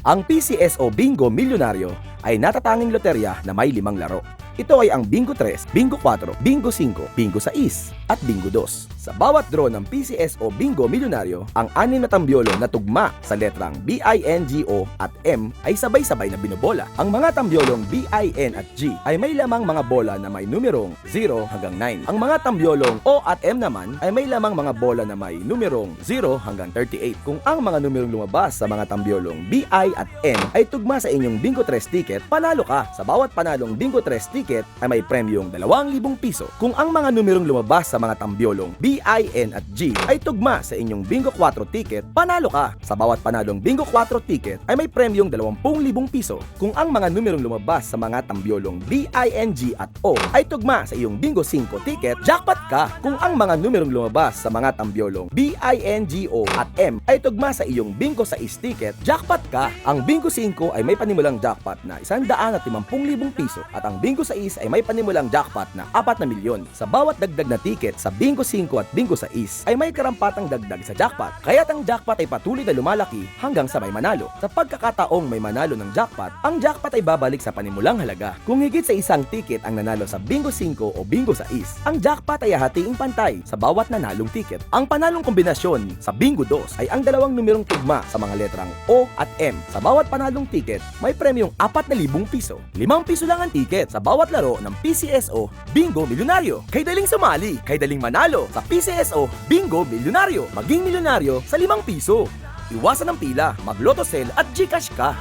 Ang PCSO Bingo Milyonaryo ay natatanging loterya na may 5 laro. Ito ay ang Bingo 3, Bingo 4, Bingo 5, Bingo 6, at Bingo 2. Sa bawat draw ng PCSO Bingo Milyonaryo, ang 6 na tambyolo na tugma sa letrang BINGO at M ay sabay-sabay na binobola. Ang mga tambyolong BIN at G ay may lamang mga bola na may numerong 0 hanggang 9. Ang mga tambyolong O at M naman ay may lamang mga bola na may numerong 0 hanggang 38. Kung ang mga numerong lumabas sa mga tambyolong BI at N ay tugma sa inyong Bingo 3 ticket, panalo ka. Sa bawat panalong Bingo 3 ticket ay may premyong 2,000 piso. Kung ang mga numerong lumabas sa mga tambyolong BIN at G ay tugma sa inyong Bingo 4 ticket, panalo ka. Sa bawat panalong Bingo 4 ticket ay may premyong 20,000 piso. Kung ang mga numerong lumabas sa mga tambyolong BING at O ay tugma sa iyong Bingo 5 ticket, jackpot ka. Kung ang mga numerong lumabas sa mga tambyolong BINGO at M ay tugma sa iyong Bingo 6 ticket, jackpot ka. Ang Bingo 5 ay may panimulang jackpot na 150,000 piso at ang Bingo 6 ay may panimulang jackpot na 4 na milyon. Sa bawat dagdag na ticket sa Bingo 5 at Bingo 6 ay may karampatang dagdag sa jackpot. Kaya't ang jackpot ay patuloy na lumalaki hanggang sa may manalo. Sa pagkakataong may manalo ng jackpot, ang jackpot ay babalik sa panimulang halaga. Kung higit sa isang ticket ang nanalo sa Bingo 5 o Bingo 6, ang jackpot ay hahatiin pantay sa bawat nanalong ticket. Ang panalong kombinasyon sa Bingo 2 ay ang dalawang numerong tugma sa mga letrang O at M. Sa bawat panalong ticket, may premyong 4,000 piso. 5 piso lang ang ticket sa bawat laro ng PCSO Bingo Milyonaryo. Kay daling sumali, kay daling manalo sa PCSO Bingo Milyonaryo. Maging milyonaryo sa 5 piso. Iwasan ang pila, mag-Lotto Cell at GCash ka.